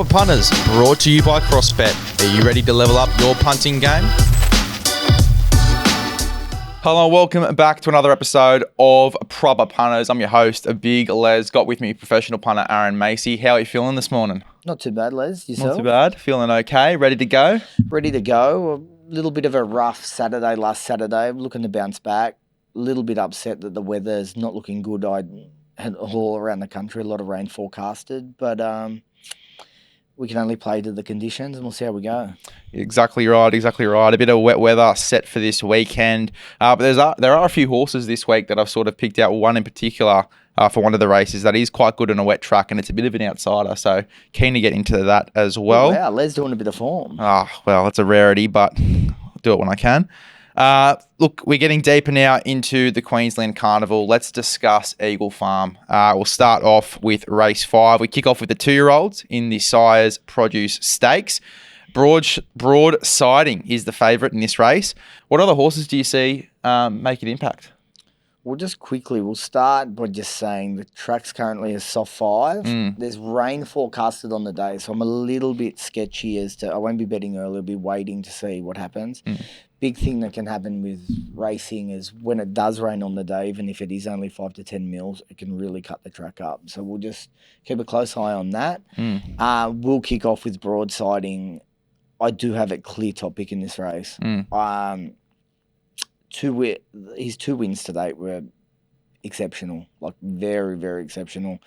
Proper Punters, brought to you by CrossBet. Are you ready to level up your punting game? Hello, welcome back to another episode of Proper Punters. I'm your host, Big Lez. Got with me professional punter Aaron Macey. How are you feeling this morning? Not too bad, Les. Yourself? Not too bad. Feeling okay? Ready to go? Ready to go. A little bit of a rough Saturday last Saturday. Looking to bounce back. A little bit upset that the weather is not looking good. I had all around the country, a lot of rain forecasted, but we can only play to the conditions, and we'll see how we go. Exactly right. A bit of wet weather set for this weekend. But there are a few horses this week that I've sort of picked out. One in particular for one of the races that is quite good on a wet track, and it's a bit of an outsider. So keen to get into that as well. Oh, wow, Les doing a bit of form. Well, it's a rarity, but I'll do it when I can. Look, we're getting deeper now into the Queensland Carnival. Let's discuss Eagle Farm. We'll start off with race 5. We kick off with the 2-year-olds in the Sires Produce Stakes. Broad Siding is the favourite in this race. What other horses do you see make an impact? Well, just quickly, we'll start by just saying the track's currently a soft 5. There's rain forecasted on the day, so I'm a little bit sketchy as to, I won't be betting early, I'll be waiting to see what happens. Big thing that can happen with racing is when it does rain on the day, even if it is only 5 to 10 mils, it can really cut the track up. So we'll just keep a close eye on that. We'll kick off with Broadsiding. I do have it clear top pick in this race. His 2 wins to date were exceptional, like very, very exceptional.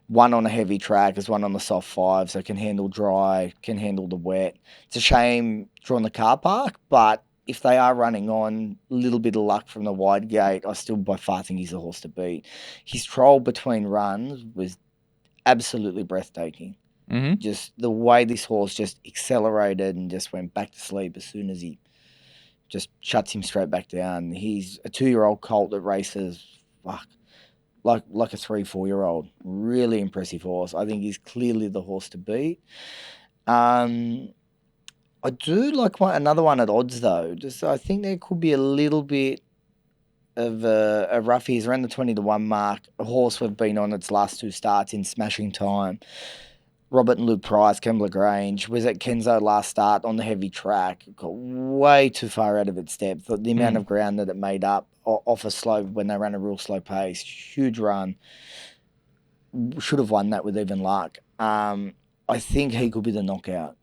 One on a heavy track, is one on the soft 5, so can handle dry, can handle the wet. It's a shame drawing the car park, but if they are running on a little bit of luck from the wide gate, I still by far think he's the horse to beat. His troll between runs was absolutely breathtaking. Just the way this horse just accelerated and just went back to sleep as soon as he just shuts him straight back down. He's a 2-year-old colt that races like a 3-4-year-old. Really impressive horse. I think he's clearly the horse to beat. I do like another one at odds though. Just I think there could be a little bit of a roughie. He's around the 20-1 mark. A horse we've been on its last 2 starts in Smashing Time. Robert and Luke Price, Kembla Grange, was at Kenzo last start on the heavy track. Got way too far out of its depth. The amount of ground that it made up off a slow, when they ran a real slow pace, huge run. Should have won that with even luck. I think he could be the knockout,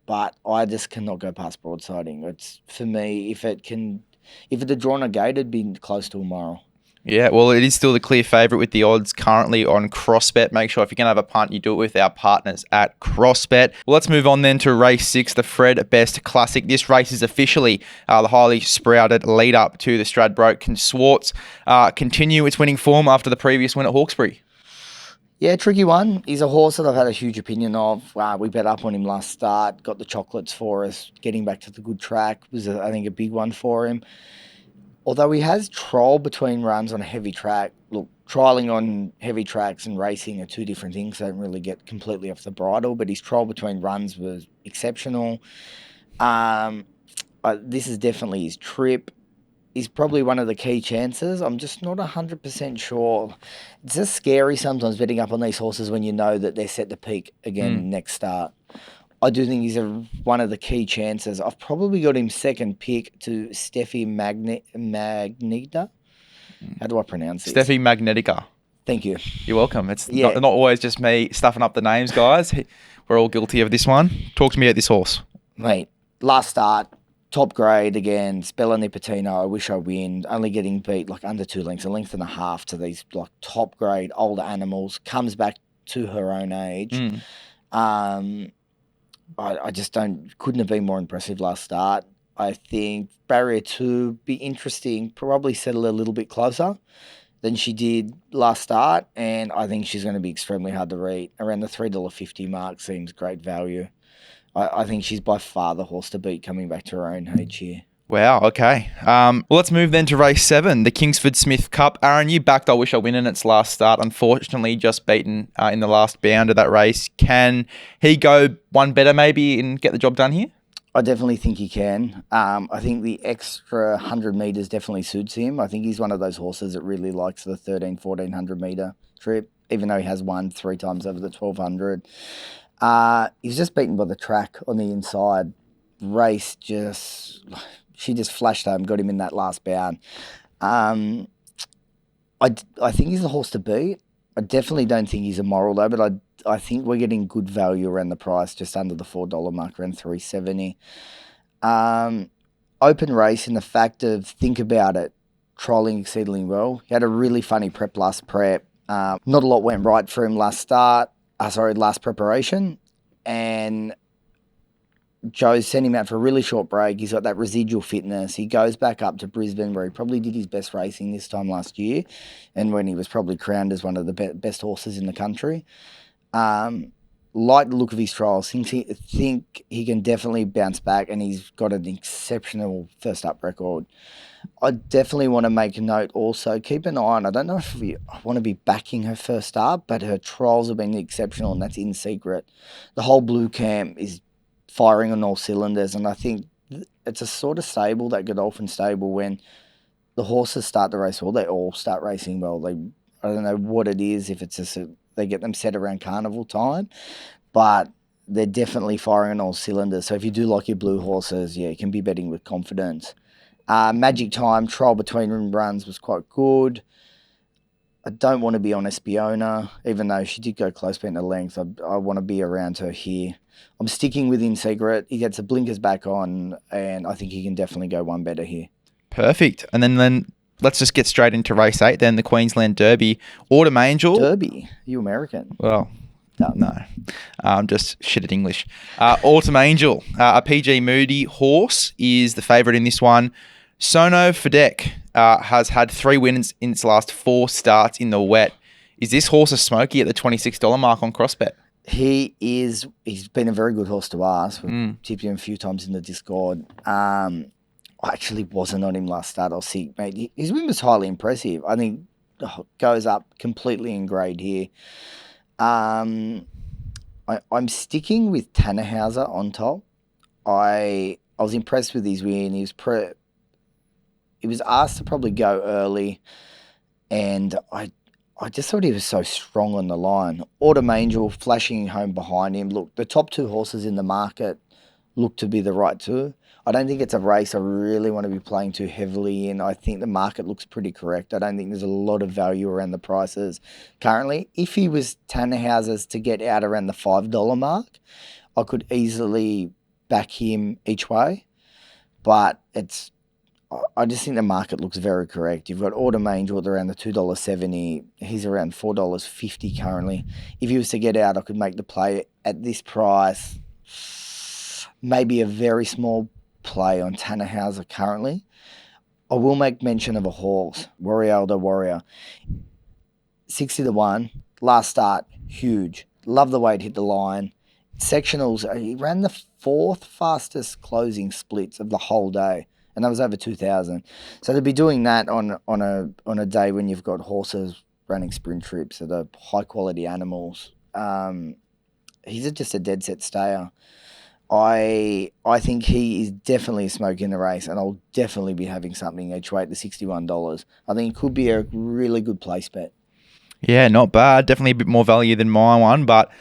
but I just cannot go past Broadsiding. It's, for me, if it had drawn a gate, it'd be close to a mile. Yeah, well, it is still the clear favourite with the odds currently on CrossBet. Make sure if you're going to have a punt, you do it with our partners at CrossBet. Well, let's move on then to race 6, the Fred Best Classic. This race is officially the highly sprouted lead up to the Stradbroke. Can Swartz continue its winning form after the previous win at Hawkesbury? Yeah, tricky one. He's a horse that I've had a huge opinion of. We bet up on him last start, got the chocolates for us. Getting back to the good track was, I think, a big one for him. Although he has troll between runs on a heavy track. Look, trialling on heavy tracks and racing are 2 different things. They don't really get completely off the bridle, but his troll between runs was exceptional. This is definitely his trip. He's probably one of the key chances. I'm just not 100% sure. It's just scary sometimes betting up on these horses when you know that they're set to peak again next start. I do think he's one of the key chances. I've probably got him second pick to Steffi Magnetica. How do I pronounce it? Steffi Magnetica. Thank you. You're welcome. It's not always just me stuffing up the names, guys. We're all guilty of this one. Talk to me about this horse. Mate, last start, top grade again, Spella Nipotino, I wish I win. Only getting beat like under 2 lengths, a length and a half to these like top grade older animals. Comes back to her own age. I just couldn't have been more impressive last start. I think barrier 2 be interesting, probably settle a little bit closer than she did last start, and I think she's going to be extremely hard to read. Around the $3.50 mark seems great value. I think she's by far the horse to beat coming back to her own age here. Wow, okay. Well, let's move then to race 7, the Kingsford Smith Cup. Aaron, you backed I Wish I Win in its last start. Unfortunately, just beaten in the last bound of that race. Can he go one better maybe and get the job done here? I definitely think he can. I think the extra 100 metres definitely suits him. I think he's one of those horses that really likes the 1,1400 metre trip, even though he has won 3 times over the 1,200. He was just beaten by the track on the inside. Race she just flashed home, got him in that last bound. I think he's the horse to beat. I definitely don't think he's a moral though, but I think we're getting good value around the price, just under the $4 mark, around $3.70. Open race in the fact of, think about it, trolling exceedingly well. He had a really funny last prep. Not a lot went right for him last preparation. And Joe sent him out for a really short break. He's got that residual fitness. He goes back up to Brisbane where he probably did his best racing this time last year and when he was probably crowned as one of the best horses in the country. Like the look of his trials, think he can definitely bounce back, and he's got an exceptional first up record. I definitely want to make a note also. Keep an eye on, I don't know if I want to be backing her first up, but her trials have been exceptional, and that's In Secret. The whole blue camp is firing on all cylinders, and I think it's a sort of stable, that Godolphin stable, when the horses start to race well, they all start racing well. I don't know what it is, if it's just they get them set around carnival time, but they're definitely firing on all cylinders. So if you do like your blue horses, yeah, you can be betting with confidence. Magic Time, trial between runs was quite good. I don't want to be on Espiona, even though she did go close beating the length. I want to be around her here. I'm sticking with In Secret. He gets the blinkers back on, and I think he can definitely go one better here. Perfect. And then let's just get straight into race 8, then the Queensland Derby. Autumn Angel. Derby? You American? Well, no. I'm just shit at English. Autumn Angel, a PG Moody horse, is the favourite in this one. Sono Fedek has had 3 wins in its last 4 starts in the wet. Is this horse a smoky at the $26 mark on CrossBet? He is. He's been a very good horse to us. We've tipped him a few times in the Discord. I actually wasn't on him last start. I'll see, mate. His win was highly impressive. I think goes up completely in grade here. I'm sticking with Tannhauser on top. I was impressed with his win. He was asked to probably go early, and I just thought he was so strong on the line. Autumn Angel flashing home behind him. Look, the top 2 horses in the market look to be the right 2. I don't think it's a race I really want to be playing too heavily in. I think the market looks pretty correct. I don't think there's a lot of value around the prices currently. If he was Tannhauser's to get out around the $5 mark, I could easily back him each way. But I just think the market looks very correct. You've got Autumn Angel at around the $2.70. He's around $4.50 currently. If he was to get out, I could make the play at this price. Maybe a very small play on Tannhauser currently. I will make mention of a horse, Warrior the Warrior. 60-1, last start, huge. Love the way it hit the line. Sectionals, he ran the 4th fastest closing splits of the whole day, and that was over 2,000. So to be doing that on a day when you've got horses running sprint trips that are high quality animals, he's just a dead set stayer. I think he is definitely a smoke in the race, and I'll definitely be having something each way at the $61. I think it could be a really good place bet. Yeah, not bad. Definitely a bit more value than my one, but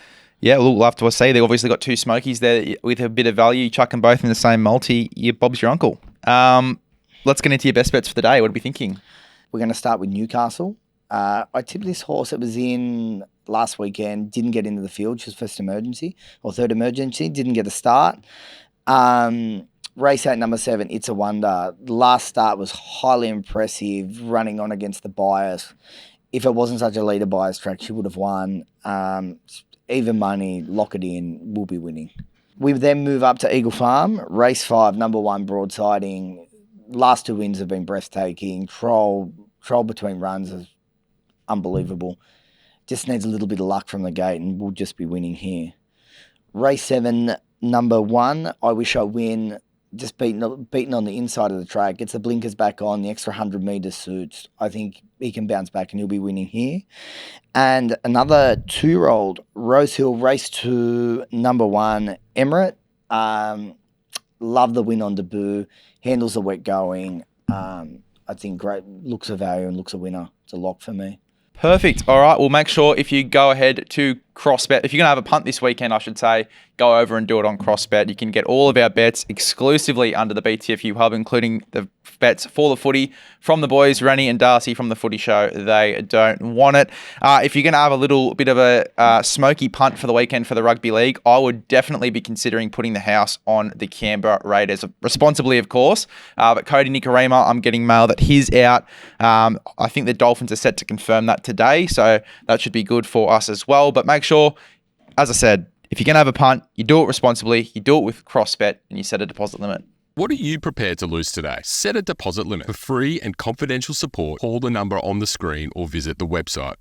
yeah, we'll love to see. They've obviously got 2 smokies there with a bit of value. You chuck them both in the same multi, Bob's your uncle. Let's get into your best bets for the day. What are we thinking? We're going to start with Newcastle. I tipped this horse. It was in last weekend. Didn't get into the field. She was third emergency. Didn't get a start. Race 8, number 7, It's a Wonder. Last start was highly impressive, running on against the bias. If it wasn't such a leader bias track, she would have won. Even money, lock it in, we'll be winning. We then move up to Eagle Farm. Race 5, number 1, Broadsiding. Last 2 wins have been breathtaking. Troll between runs is unbelievable. Just needs a little bit of luck from the gate, and we'll just be winning here. Race 7, number 1, I Wish I Win. Just beaten on the inside of the track. Gets the blinkers back on. The extra 100 metres suits. I think he can bounce back and he'll be winning here. And another 2-year-old, Rosehill, race 2, number 1, Emirate. Love the win on debut. Handles the wet going. I think great. Looks a value and looks a winner. It's a lock for me. Perfect. All right. We'll make sure if you go ahead to CrossBet. If you're going to have a punt this weekend, I should say, go over and do it on CrossBet. You can get all of our bets exclusively under the BTFU hub, including the bets for the footy from the boys, Rennie and Darcy from the Footy Show. They don't want it. If you're going to have a little bit of a smoky punt for the weekend for the rugby league, I would definitely be considering putting the house on the Canberra Raiders, responsibly, of course. But Cody Nikorima, I'm getting mail that he's out. I think the Dolphins are set to confirm that today, so that should be good for us as well. But make sure, as I said, if you're going to have a punt, you do it responsibly, you do it with CrossBet, and you set a deposit limit. What are you prepared to lose today? Set a deposit limit. For free and confidential support, call the number on the screen or visit the website.